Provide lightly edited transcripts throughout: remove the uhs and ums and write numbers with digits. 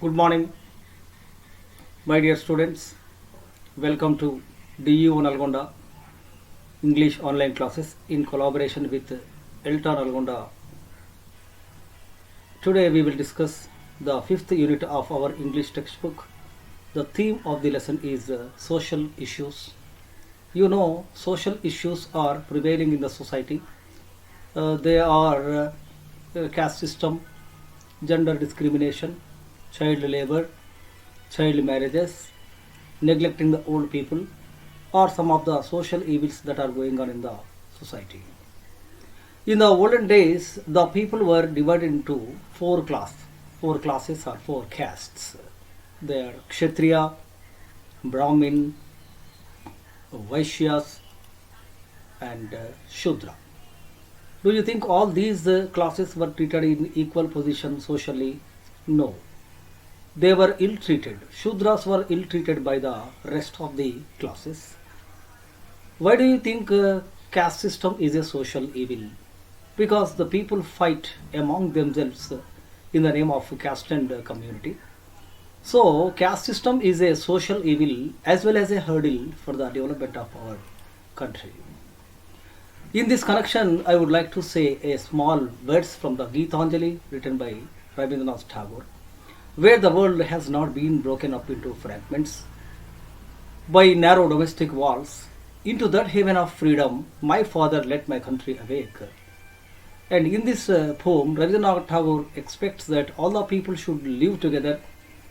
Good morning, my dear students. Welcome to DU Nalgonda English online classes in collaboration with Elta Nalgonda. Today we will discuss the fifth unit of our English textbook. The theme of the lesson is social issues. You know, social issues are prevailing in the society. They are caste system, gender discrimination, child labor, child marriages, neglecting the old people, are some of the social evils that are going on in the society. In the olden days, the people were divided into four classes or four castes. They are Kshatriya, Brahmin, Vaishyas, and Shudra. Do you think all these classes were treated in equal position socially? No. They were ill treated. Shudras were ill treated by the rest of the classes. Why do you think caste system is a social evil? Because the people fight among themselves in the name of caste and community. So, caste system is a social evil as well as a hurdle for the development of our country. In this connection, I would like to say a small verse from the Gitanjali written by Rabindranath Tagore, where the world has not been broken up into fragments by narrow domestic walls. Into that haven of freedom, my father let my country awake. And in this poem, Rabindranath Tagore expects that all the people should live together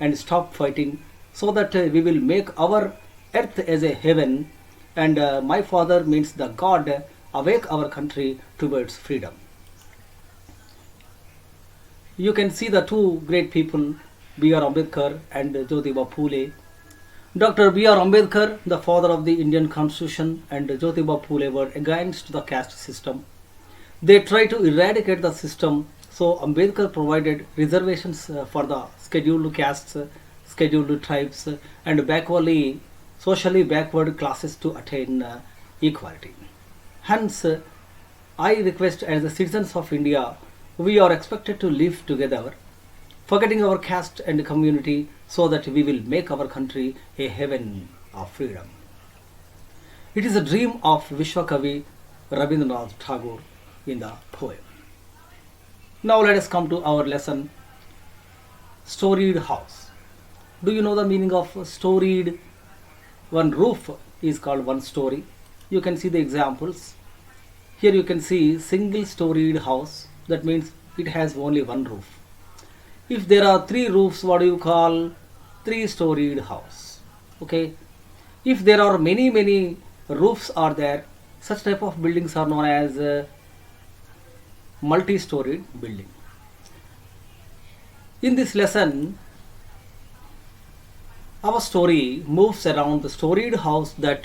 and stop fighting so that we will make our earth as a heaven, and my father means the God awake our country towards freedom. You can see the two great people, B.R. Ambedkar and Jyotiba Phule. Dr. B.R. Ambedkar, the father of the Indian Constitution, and Jyotiba Phule were against the caste system. They tried to eradicate the system, so Ambedkar provided reservations for the scheduled castes, scheduled tribes, and socially backward classes to attain equality. Hence, I request as the citizens of India, we are expected to live together, forgetting our caste and community, so that we will make our country a heaven of freedom. It is a dream of Vishwakavi Rabindranath Tagore in the poem. Now let us come to our lesson, storeyed house. Do you know the meaning of storeyed? One roof is called one story. You can see the examples. Here you can see single storeyed house. That means it has only one roof. If there are three roofs, what do you call three storeyed house? Okay. If there are many roofs are there, such type of buildings are known as multi-storied building. In this lesson, our story moves around the storied house that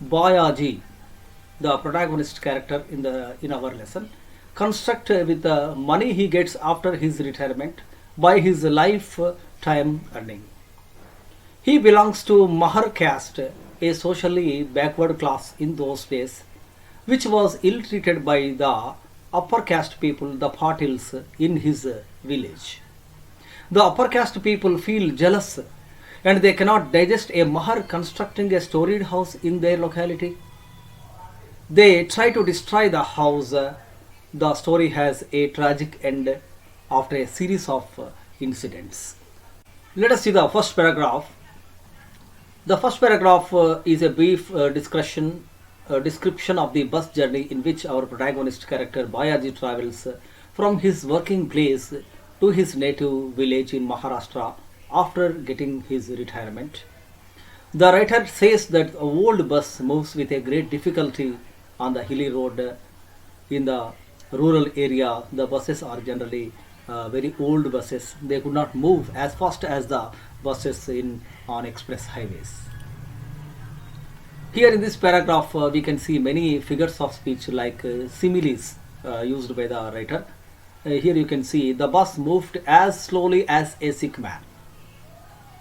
Bayaji, the protagonist character in our lesson, construct with the money he gets after his retirement by his lifetime earning. He belongs to Mahar caste, a socially backward class in those days, which was ill-treated by the upper caste people, the Patils, in his village. The upper caste people feel jealous and they cannot digest a Mahar constructing a storied house in their locality. They try to destroy the house. The story has a tragic end after a series of incidents. Let us see the first paragraph. The first paragraph is a brief description of the bus journey in which our protagonist character Bayaji travels from his working place to his native village in Maharashtra after getting his retirement. The writer says that a old bus moves with a great difficulty on the hilly road. In the rural area, the buses are generally very old buses. They could not move as fast as the buses on express highways. Here in this paragraph, we can see many figures of speech like similes used by the writer. Here you can see the bus moved as slowly as a sick man.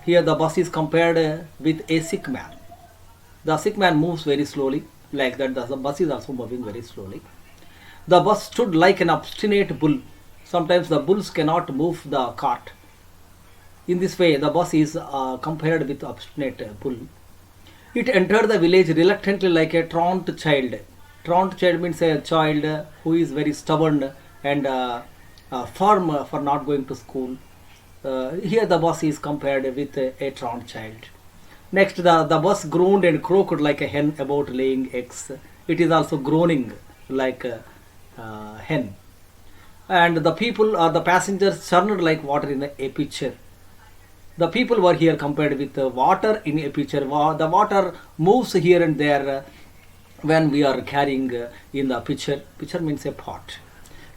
Here the bus is compared with a sick man. The sick man moves very slowly, like that the bus is also moving very slowly. The bus stood like an obstinate bull. Sometimes the bulls cannot move the cart. In this way, the bus is compared with obstinate bull. It entered the village reluctantly like a truant child. Truant child means a child who is very stubborn and firm for not going to school. Here the bus is compared with a truant child. Next, the bus groaned and croaked like a hen about laying eggs. It is also groaning like a hen. And the people or the passengers churned like water in a pitcher. The people were here compared with water in a pitcher. The water moves here and there when we are carrying in the pitcher. Pitcher means a pot.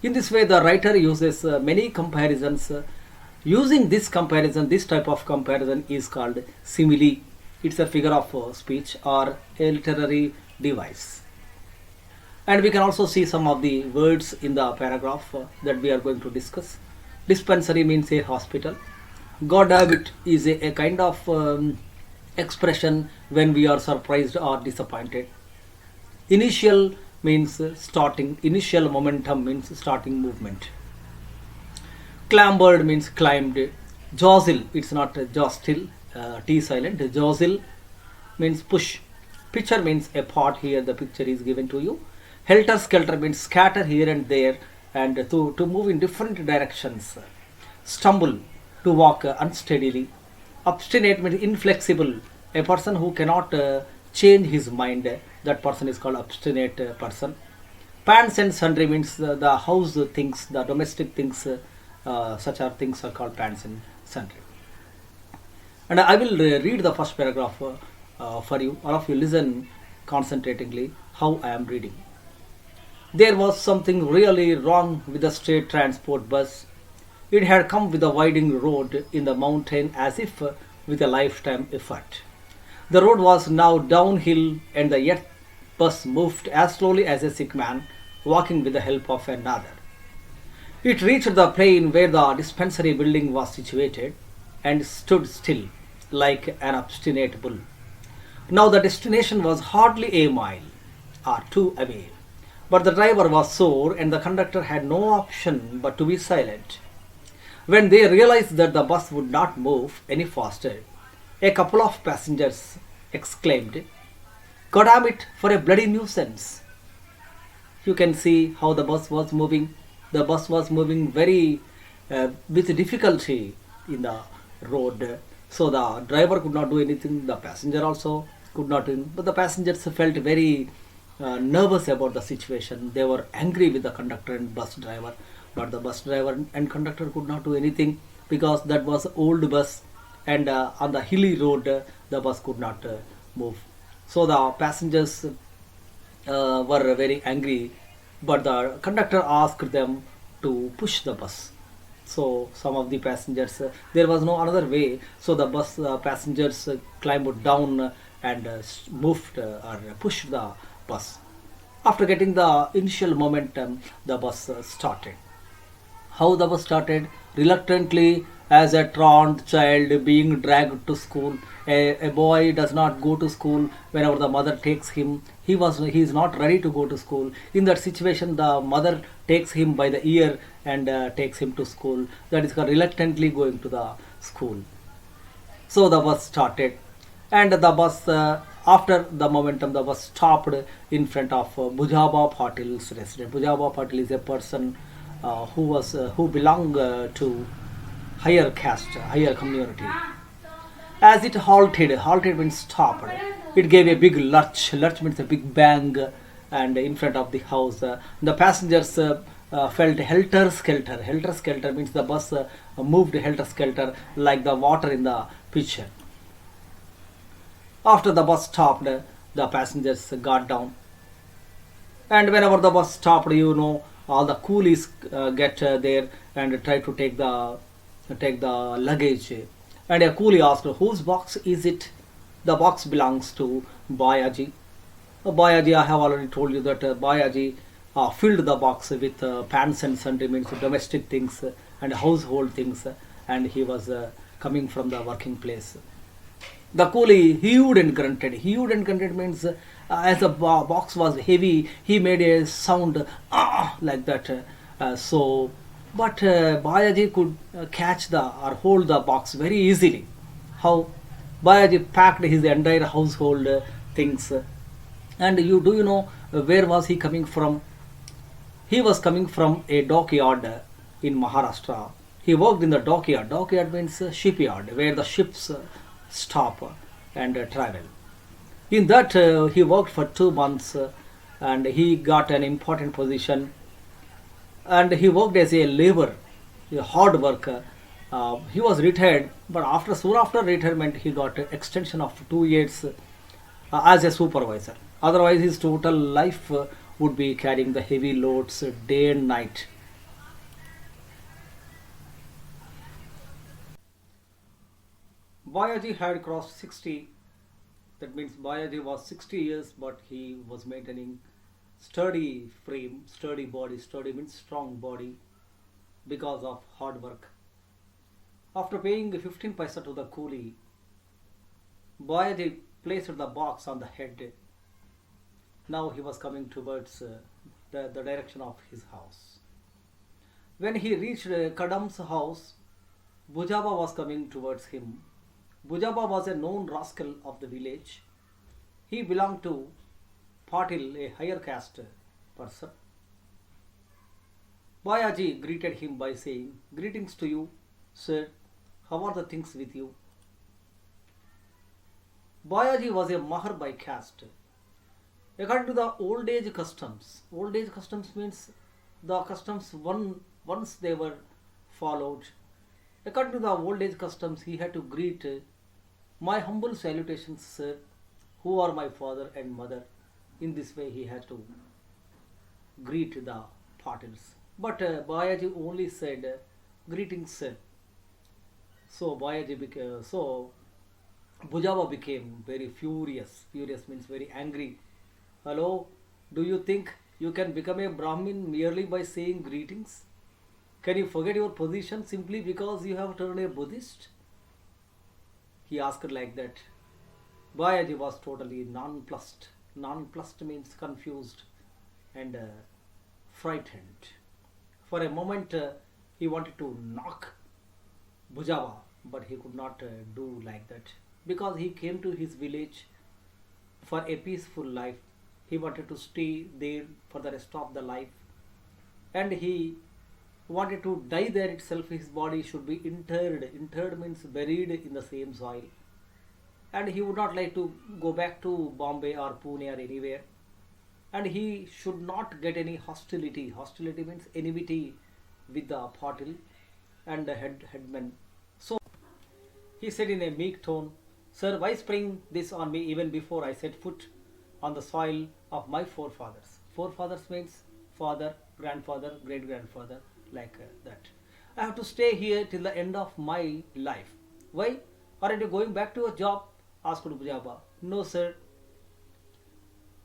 In this way, the writer uses many comparisons. Using this comparison, this type of comparison is called simile. It's a figure of speech or a literary device. And we can also see some of the words in the paragraph that we are going to discuss. Dispensary means a hospital. God damn it is a kind of expression when we are surprised or disappointed. Initial means starting. Initial momentum means starting movement. Clambered means climbed. Jostle, it's not jostle, T silent. Jostle means push. Picture means a pot. Here the picture is given to you. Helter skelter means scatter here and there and to move in different directions. Stumble, to walk unsteadily. Obstinate means inflexible. A person who cannot change his mind. That person is called obstinate person. Pans and sundry means the house things, the domestic things, such are things are called pans and sundry. And I will read the first paragraph for you. All of you listen concentratingly how I am reading. There was something really wrong with the state transport bus. It had come with a winding road in the mountain as if with a lifetime effort. The road was now downhill and the yet bus moved as slowly as a sick man walking with the help of another. It reached the plain where the dispensary building was situated and stood still like an obstinate bull. Now the destination was hardly a mile or two away, but the driver was sore and the conductor had no option but to be silent. When they realized that the bus would not move any faster, a couple of passengers exclaimed, "God damn it for a bloody nuisance." You can see how the bus was moving. The bus was moving very with difficulty in the road. So the driver could not do anything. The passenger also could not do anything. But the passengers felt very nervous about the situation. They were angry with the conductor and bus driver. But the bus driver and conductor could not do anything because that was old bus and on the hilly road the bus could not move. So the passengers were very angry, but the conductor asked them to push the bus. So some of the passengers, there was no another way, so the bus passengers climbed down and moved or pushed the bus. After getting the initial momentum, the bus started. How the bus started? Reluctantly, as a truant child being dragged to school. A boy does not go to school whenever the mother takes him. He is not ready to go to school. In that situation, the mother takes him by the ear and takes him to school. That is called reluctantly going to the school. So the bus started, and the bus after the momentum, the bus stopped in front of Bujaba Patil's residence. Bujaba Patil is a person who belonged to higher caste, higher community. As it halted means stopped. It gave a big lurch. Lurch means a big bang, and in front of the house, the passengers felt helter skelter. Helter skelter means the bus moved helter skelter like the water in the pitcher. After the bus stopped, the passengers got down. And whenever the bus stopped, all the coolies get there and try to take the luggage. And a coolie asked, "Whose box is it?" The box belongs to Bayaji. Bayaji, I have already told you that Bayaji filled the box with pans and sundry means domestic things and household things, and he was coming from the working place. The coolie hewed and grunted. Hewed and grunted means as the box was heavy, he made a sound like that. So But Bayaji could catch the or hold the box very easily. How Bayaji packed his entire household things. And you know where was he coming from? He was coming from a dockyard in Maharashtra. He worked in the dockyard. Dockyard means shipyard, where the ships stop and travel. In that, he worked for 2 months and he got an important position. And he worked as a labor, a hard worker. He was retired, but soon after retirement, he got an extension of 2 years as a supervisor. Otherwise, his total life would be carrying the heavy loads day and night. Bayaji had crossed 60. That means Bayaji was 60 years, but he was maintaining sturdy frame, sturdy body. Sturdy means strong body because of hard work. After paying 15 paisa to the coolie, Bayaji placed the box on the head. Now he was coming towards the direction of his house. When he reached Kadam's house, Bujaba was coming towards him. Bujaba was a known rascal of the village. He belonged to Patil, a higher caste person. Bayaji greeted him by saying, "Greetings to you, sir. How are the things with you?" Bayaji was a Mahar by caste. According to the old age customs means the customs once they were followed. According to the old age customs, he had to greet my humble salutations, sir, who are my father and mother. In this way, he had to greet the Patils. But Bayaji only said, "Greetings, sir." So Bujava became very furious. Furious means very angry. "Hello, do you think you can become a Brahmin merely by saying greetings? Can you forget your position simply because you have turned a Buddhist?" He asked like that. Bayaji was totally nonplussed. Nonplussed means confused and frightened. For a moment, he wanted to knock Bujava, but he could not do like that because he came to his village for a peaceful life. He wanted to stay there for the rest of the life, and he wanted to die there itself. His body should be interred. Interred means buried in the same soil, and he would not like to go back to Bombay or Pune or anywhere. And he should not get any hostility. Hostility means enmity with the Patil and the headman. So he said in a meek tone, "Sir, why spring this on me even before I set foot on the soil of my forefathers?" Forefathers means father, grandfather, great grandfather, like that. "I have to stay here till the end of my life." "Why? Aren't you going back to your job?" asked Bujaba. "No, sir.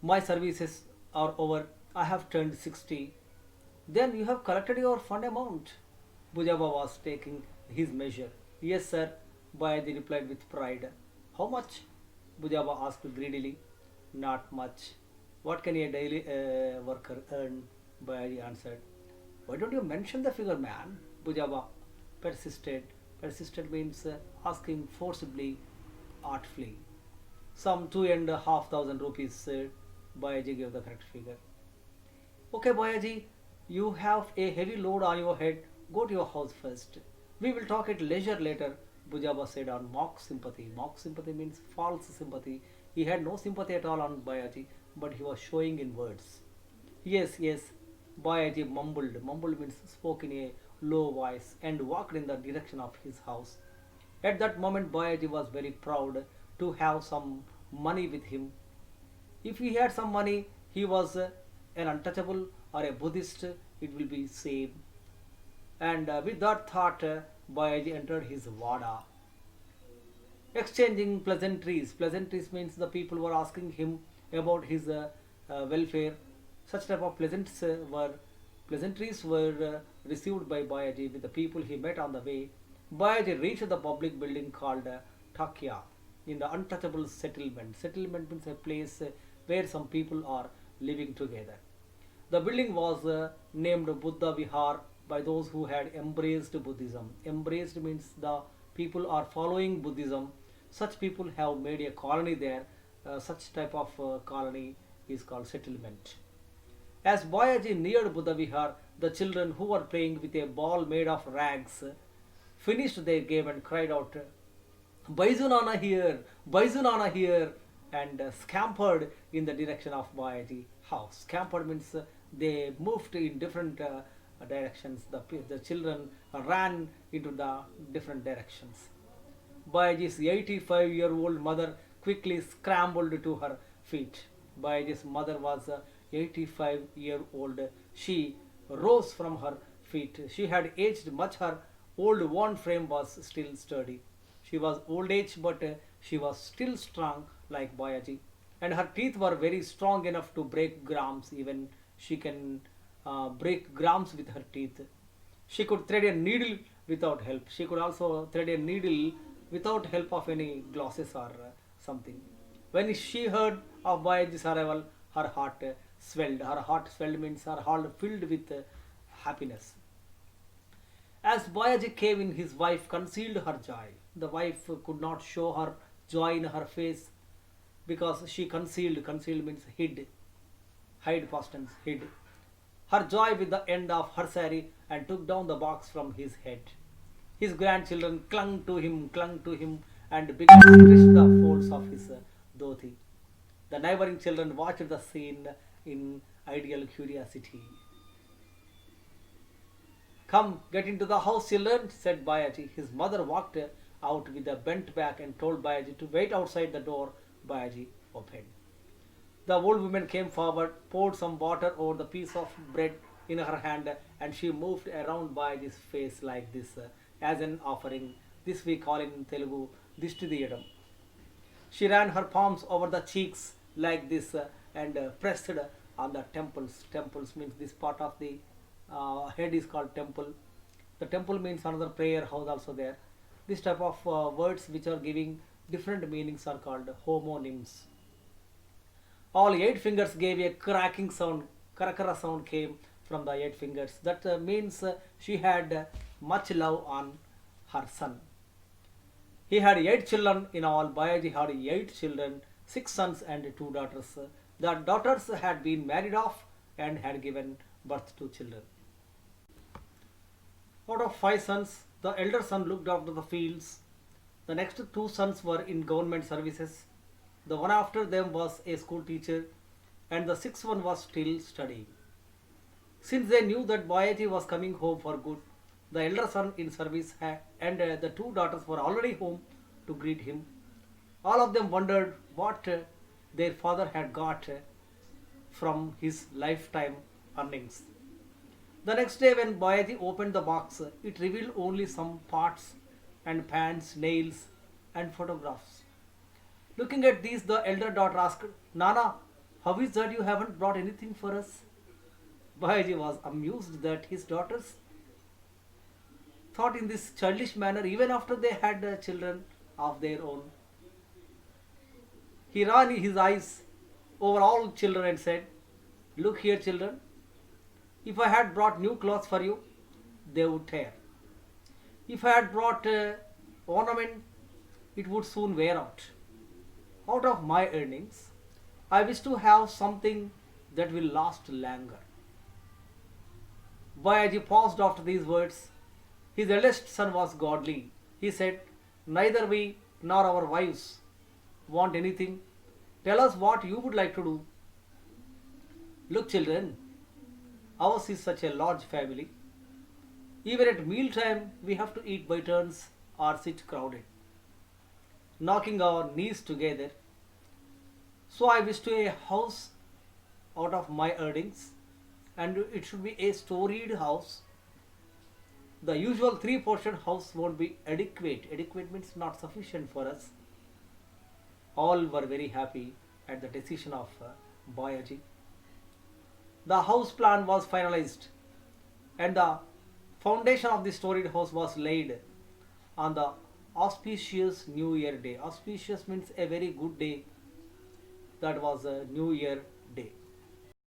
My services are over. I have turned 60. "Then you have collected your fund amount?" Bujaba was taking his measure. "Yes, sir," Bayaji replied with pride. "How much?" Bujaba asked greedily. "Not much. What can a daily worker earn?" Bayaji answered. "Why don't you mention the figure, man?" Bujaba persisted. Persisted means asking forcibly, artfully. "Some 2,500 rupees, sir." Bayaji gave the correct figure. "Okay, Bayaji, you have a heavy load on your head. Go to your house first. We will talk at leisure later," Bujaba said on mock sympathy. Mock sympathy means false sympathy. He had no sympathy at all on Bayaji, but he was showing in words. "Yes, yes," Bayaji mumbled. Mumbled means spoke in a low voice and walked in the direction of his house. At that moment, Bayaji was very proud to have some money with him. If he had some money, he was an untouchable or a Buddhist, it will be same. And with that thought, Bayaji entered his Vada. Exchanging pleasantries. Pleasantries means the people were asking him about his welfare. Such type of pleasantries were received by Bayaji with the people he met on the way. Bayaji reached the public building called Takya in the untouchable settlement. Settlement means a place where some people are living together. The building was named Buddha Vihar. by those who had embraced Buddhism. Embraced means the people are following Buddhism. Such people have made a colony there. Such type of colony is called settlement. As Boyaji neared Buddha Vihar, the children who were playing with a ball made of rags finished their game and cried out, Baizunana here, Baizunana here, and scampered in the direction of Boyaji house. Scampered means they moved in different directions. The children ran into the different directions. Bayaji's 85-year-old mother quickly scrambled to her feet. Bayaji's mother was 85-year-old. She rose from her feet. She had aged much. Her old worn frame was still sturdy. She was old age, but she was still strong like Bayaji. And her teeth were very strong enough to break grams. Even she can break grams with her teeth. She could thread a needle without help. She could also thread a needle without help of any glasses or something. When she heard of Bayaji's arrival, her heart swelled. Her heart swelled means her heart filled with happiness. As Bayaji came in, his wife concealed her joy. The wife could not show her joy in her face because she concealed. Concealed means hid. Hide past tense, hid. Her joy with the end of her sari and took down the box from his head. His grandchildren clung to him and began to stretch the folds of his dhoti. The neighboring children watched the scene in ideal curiosity. Come, get into the house, children, said Bayaji. His mother walked out with a bent back and told Bayaji to wait outside the door. Bayaji opened. The old woman came forward, poured some water over the piece of bread in her hand, and she moved around Bayaji's face like this, as an offering. This we call in Telugu, Dishti Diyadam. She ran her palms over the cheeks like this and pressed on the temples. Temples means this part of the head is called temple. The temple means another prayer house also there. This type of words which are giving different meanings are called homonyms. All 8 fingers gave a cracking sound. Karakara sound came from the 8 fingers. That means she had much love on her son. He had 8 children in all. Bayaji had 8 children, 6 sons and 2 daughters. The daughters had been married off and had given birth to children. Out of 5 sons, the elder son looked after the fields. The next 2 sons were in government services. The one after them was a school teacher, and the 6th one was still studying. Since they knew that Bayaji was coming home for good, the elder son in service and the 2 daughters were already home to greet him. All of them wondered what their father had got from his lifetime earnings. The next day when Bayaji opened the box, it revealed only some pots and pans, nails and photographs. Looking at these, the elder daughter asked, Nana, how is that you haven't brought anything for us? Bayaji was amused that his daughters thought in this childish manner even after they had children of their own. He ran his eyes over all children and said, Look here, children. If I had brought new clothes for you, they would tear. If I had brought ornament, it would soon wear out. Out of my earnings, I wish to have something that will last longer. Bayaji paused after these words. His eldest son was godly. He said, Neither we nor our wives want anything. Tell us what you would like to do. Look, children, ours is such a large family. Even at mealtime, we have to eat by turns or sit crowded, knocking our knees together. So I wish to a house out of my earnings, and it should be a storied house. The usual 3-portion house won't be adequate. Adequate means not sufficient for us. All were very happy at the decision of Bayaji. The house plan was finalized, and the foundation of the storied house was laid on the auspicious New Year day. Auspicious means a very good day. That was New Year